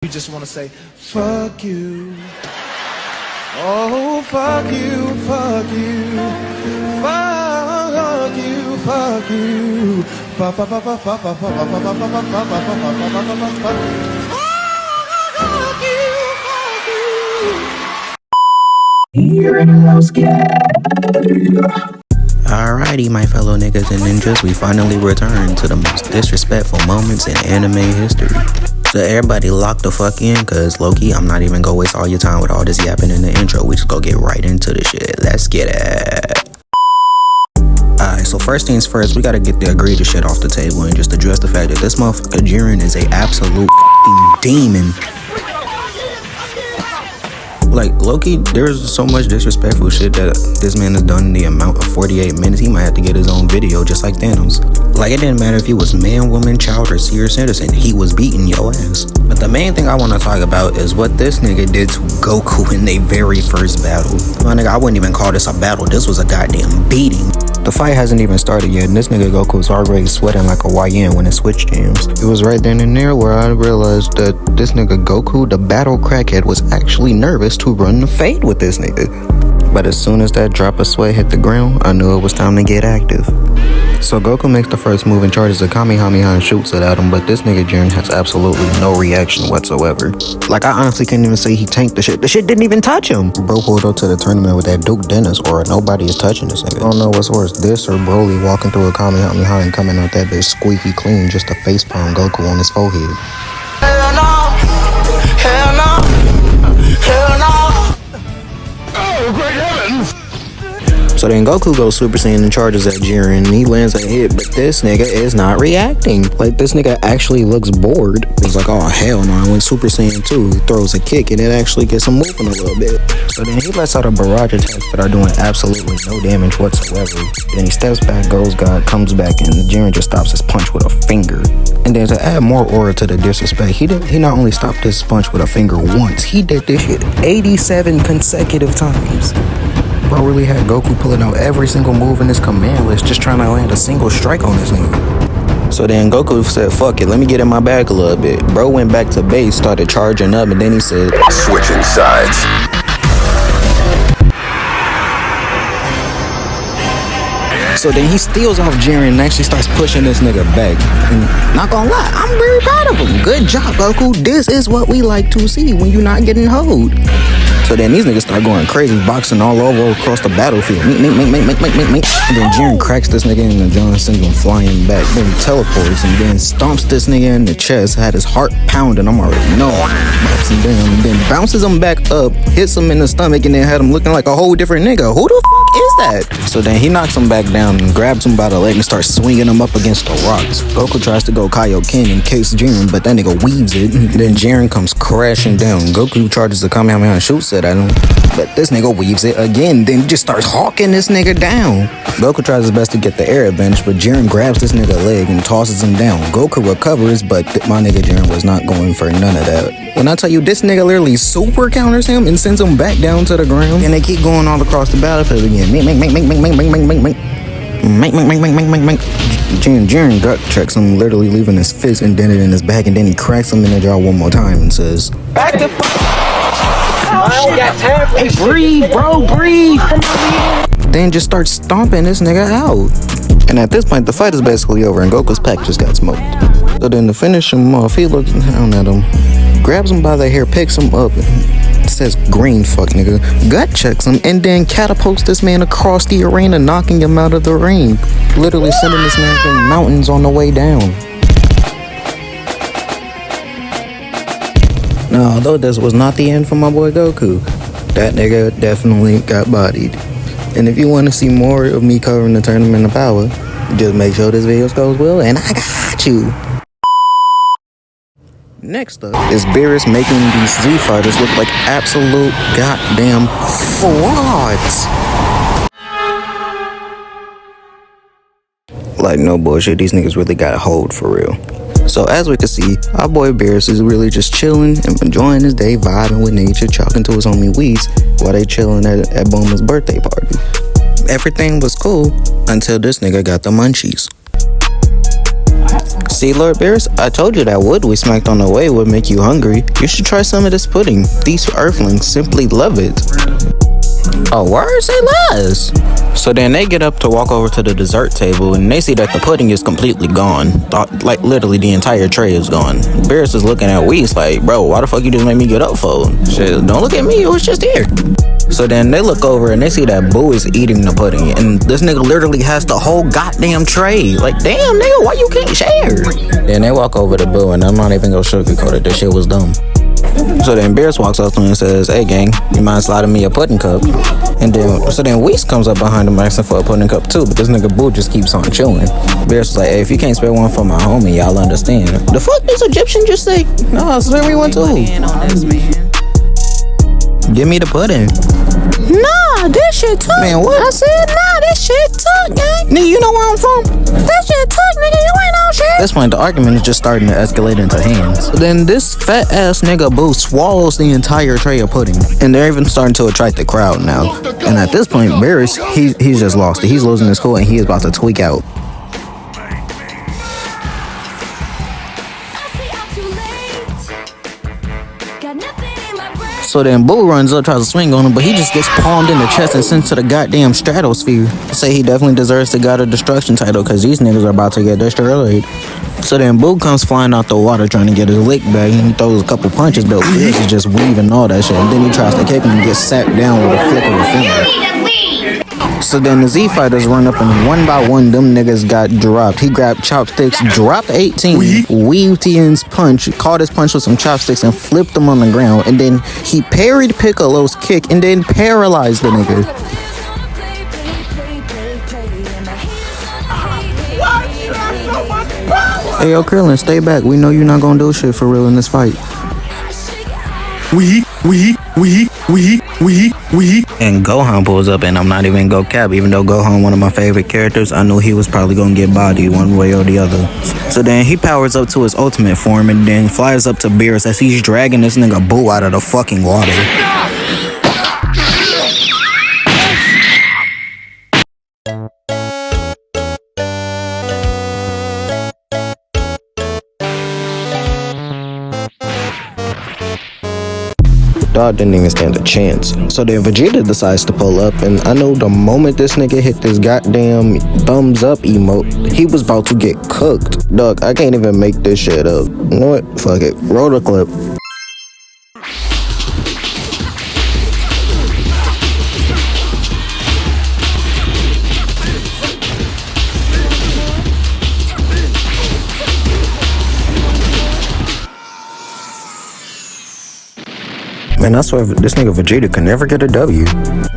You just want to say, fuck you. Oh, fuck you, fuck you. Fuck you, fuck you. Fuck, fuck, fuck, fuck, fuck, fuck, fuck, fuck, fuck, fuck, fuck, fuck, fuck, fuck, Alrighty, my fellow niggas and ninjas, we finally returned to the most disrespectful moments in anime history. So everybody lock the fuck in, cause low-key, I'm not even gonna waste all your time with all this yapping in the intro. We just go get right into the shit. Let's get it. Alright, so first things first, we gotta get the egregious shit off the table and just address the fact that this motherfucker Jiren is a absolute demon. Like, low-key, there's so much disrespectful shit that this man has done in the amount of 48 minutes. He might have to get his own video just like Thanos. Like, it didn't matter if he was man, woman, child, or senior citizen. He was beating your ass. But the main thing I want to talk about is what this nigga did to Goku in their very first battle. My nigga, I wouldn't even call this a battle. This was a goddamn beating. The fight hasn't even started yet, and this nigga Goku's already sweating like a YN when it switch jams. It was right then and there where I realized that this nigga Goku, the battle crackhead, was actually nervous to run the fade with this nigga. But as soon as that drop of sweat hit the ground, I knew it was time to get active. So Goku makes the first move and charges a Kamehameha and shoots it at him, but this nigga Jiren has absolutely no reaction whatsoever. Like, I honestly can't even say he tanked the shit. The shit didn't even touch him. Bro pulled up to the tournament with that Duke Dennis aura. Nobody is touching this nigga. I don't know what's worse, this or Broly walking through a Kamehameha and coming out that bitch squeaky clean just to facepalm Goku on his forehead. Hell no! Hell no! Hell no! Oh, great heavens! So then Goku goes Super Saiyan and charges at Jiren, and he lands a hit, but this nigga is not reacting. Like, this nigga actually looks bored. He's like, oh hell no, I went Super Saiyan 2. He throws a kick and it actually gets him moving a little bit. So then he lets out a barrage attacks that are doing absolutely no damage whatsoever. Then he steps back, goes God, comes back, and Jiren just stops his punch with a finger. And then to add more aura to the disrespect, he not only stopped his punch with a finger once, he did this shit 87 consecutive times. Bro really had Goku pulling out every single move in his command list just trying to land a single strike on this nigga. So then Goku said, fuck it, let me get in my bag a little bit. Bro went back to base, started charging up, and then he said, Switching sides. So then he steals off Jiren and actually starts pushing this nigga back. And not gonna lie, I'm very proud of him. Good job, Goku. This is what we like to see when you're not getting hoed. So then these niggas start going crazy, boxing all over across the battlefield. And then Jiren cracks this nigga in the jaw and sends him flying back. Then he teleports and then stomps this nigga in the chest, had his heart pounding. I'm already knowing. Bops him down, and then bounces him back up, hits him in the stomach, and then had him looking like a whole different nigga. Who the fuck is that? So then he knocks him back down and grabs him by the leg and starts swinging him up against the rocks. Goku tries to go Kaioken and kicks Jiren, but that nigga weaves it. Then Jiren comes crashing down. Goku charges the Kamehameha and shoots it at him, but this nigga weaves it again, then just starts hawking this nigga down. Goku tries his best to get the air advantage, but Jiren grabs this nigga leg and tosses him down. Goku recovers, but my nigga Jiren was not going for none of that. When I tell you, this nigga literally super counters him and sends him back down to the ground, and they keep going all across the battlefield again. Jiren gut checks him, literally leaving his fist indented in his back, and then he cracks him in the jaw one more time and says, Back the fuck. I don't got time for this. breathe, bro, breathe. Then just starts stomping this nigga out. And at this point, the fight is basically over and Goku's pack just got smoked. So then to finish him off, he looks down at him, grabs him by the hair, picks him up, and says, green fuck nigga, gut checks him, and then catapults this man across the arena, knocking him out of the ring. Literally sending this man through mountains on the way down. Now, although this was not the end for my boy Goku, that nigga definitely got bodied. And if you want to see more of me covering the Tournament of Power, just make sure this video goes well, and I got you. Next up is Beerus making these Z fighters look like absolute goddamn frauds. Like, no bullshit, these niggas really got a hold for real. So as we can see, our boy Beerus is really just chilling and enjoying his day, vibing with nature, talking to his homie Whis while they chilling at Bulma's birthday party. Everything was cool until this nigga got the munchies. See, Lord Beerus, I told you that wood we smacked on the way would make you hungry. You should try some of this pudding. These earthlings simply love it. Oh, word? Say less. So then they get up to walk over to the dessert table and they see that the pudding is completely gone. Like literally the entire tray is gone. Beerus is looking at Whis like, bro, why the fuck you just made me get up for? Shit, don't look at me, it was just here. So then they look over and they see that Boo is eating the pudding and this nigga literally has the whole goddamn tray. Like, damn nigga, why you can't share? Then they walk over to Boo and I'm not even gonna sugarcoat it, this shit was dumb. So then Beerus walks up to him and says, hey gang, you mind sliding me a pudding cup? And then Whis comes up behind him asking for a pudding cup too, but this nigga Boo just keeps on chewing. Beerus is like, hey, if you can't spare one for my homie, y'all understand. The fuck this Egyptian just say? No, spare me one too. Give me the pudding. Nah, this shit tough. Man, what? I said, nah, this shit tough, gang. Nigga, you know where I'm from? This shit tough, nigga, you ain't on shit. At this point, the argument is just starting to escalate into hands. Then this fat ass nigga Boo swallows the entire tray of pudding. And they're even starting to attract the crowd now. And at this point, Beerus, he's just lost it. He's losing his cool and he is about to tweak out. So then Boo runs up, tries to swing on him, but he just gets palmed in the chest and sent to the goddamn stratosphere. Say he definitely deserves the God of Destruction title because these niggas are about to get destroyed. So then Boo comes flying out the water trying to get his lick back and he throws a couple punches, but Beerus is just weaving all that shit. And then he tries to kick him and gets sacked down with a flick of a finger. So then the Z fighters run up and one by one them niggas got dropped. He grabbed chopsticks, dropped 18, weaved Tien's punch, caught his punch with some chopsticks and flipped him on the ground. And then he parried Piccolo's kick and then paralyzed the nigga. Hey yo Krillin, stay back. We know you're not gonna do shit for real in this fight. And Gohan pulls up and I'm not even go cap. Even though Gohan one of my favorite characters, I knew he was probably gonna get bodied one way or the other. So then he powers up to his ultimate form and then flies up to Beerus as he's dragging this nigga Boo out of the fucking water. Dog didn't even stand a chance. So then Vegeta decides to pull up, and I know the moment this nigga hit this goddamn thumbs up emote, he was about to get cooked. Dog, I can't even make this shit up. You know what? Fuck it. Roll the clip. Man, I swear this nigga Vegeta can never get a W.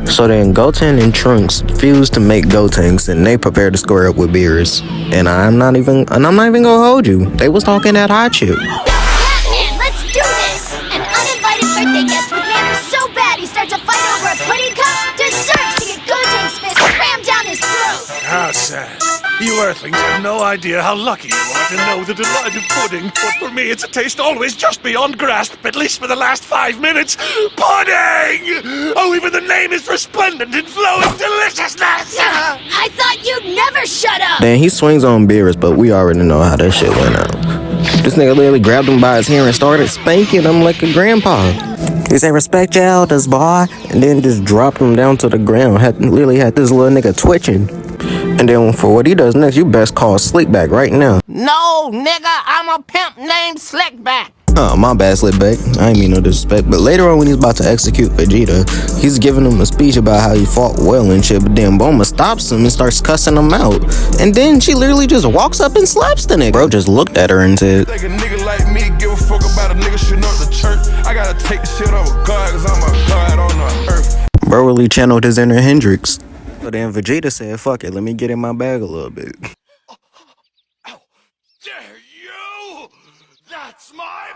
So then Goten and Trunks fuse to make Gotenks and they prepare to square up with Beerus. And I'm not even gonna hold you. They was talking that hot shit. Batman, let's do this! An uninvited birthday guest with manners so bad he starts a fight over a pudding cup deserves to get Goten's fist rammed down his throat! How sad. You Earthlings have no idea how lucky you are to know the delight of pudding. But for me, it's a taste always just beyond grasp, at least for the last 5 minutes. Pudding! Oh, even the name is resplendent in flowing deliciousness! I thought you'd never shut up! Then he swings on Beerus, but we already know how that shit went out. This nigga literally grabbed him by his hair and started spanking him like a grandpa. He said, respect your elders, boy. And then just dropped him down to the ground. Literally had this little nigga twitching. And then for what he does next, you best call Slickback right now. No, nigga, I'm a pimp named Slickback. Oh, my bad, Slickback. I ain't mean no disrespect. But later on when he's about to execute Vegeta, he's giving him a speech about how he fought well and shit. But then Bulma stops him and starts cussing him out. And then she literally just walks up and slaps the nigga. Bro just looked at her and said, Like a nigga like me, give a fuck about a nigga shooting up the church. I gotta take the shit over God, cause I'm a god on the earth. Bro really channeled his inner Hendrix. So then Vegeta said, fuck it, let me get in my bag a little bit. How dare you! That's my...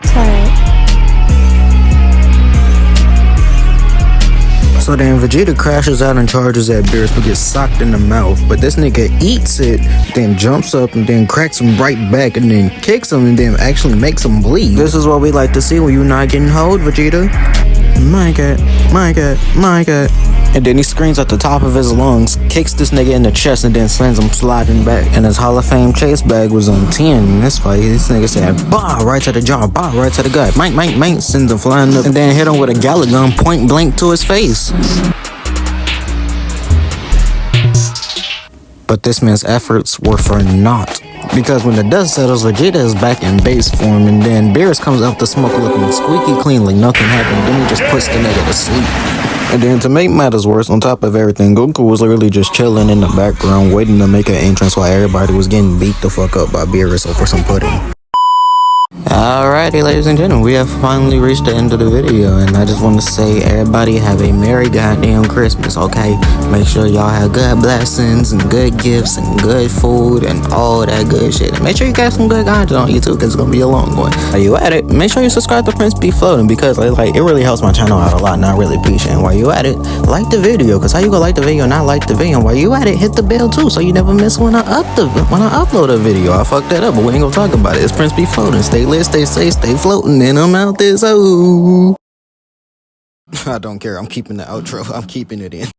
So then Vegeta crashes out and charges at Beerus but gets socked in the mouth. But this nigga eats it, then jumps up and then cracks him right back and then kicks him and then actually makes him bleed. This is what we like to see when you're not getting hold, Vegeta. My God, my God, my God. And then he screams at the top of his lungs, kicks this nigga in the chest, and then sends him sliding back. And his Hall of Fame chase bag was on 10 in this fight. This nigga said, bah, right to the jaw, bah, right to the gut. Mike, sends him flying up, and then hit him with a Gallagher gun point blank to his face. But this man's efforts were for naught. Because when the dust settles, Vegeta is back in base form, and then Beerus comes out the smoke looking squeaky clean like nothing happened. Then he just puts the nigga to sleep. And then to make matters worse, on top of everything, Goku was literally just chilling in the background, waiting to make an entrance while everybody was getting beat the fuck up by Beerus over some pudding. Alrighty, ladies and gentlemen, we have finally reached the end of the video, and I just want to say everybody have a merry goddamn Christmas, okay? Make sure y'all have good blessings and good gifts and good food and all that good shit. And make sure you got some good content on YouTube, because it's gonna be a long one. While you at it, make sure you subscribe to Prince Be Floating, because it really helps my channel out a lot, and I really appreciate it. While you at it, like the video, because how you gonna like the video and not like the video? While you at it, hit the bell too, so you never miss when I upload a video. I fucked that up, but we ain't gonna talk about it. It's Prince Be Floating. Stay lit, stay safe, stay floating, and I'm out this. I don't care. I'm keeping the outro. I'm keeping it in.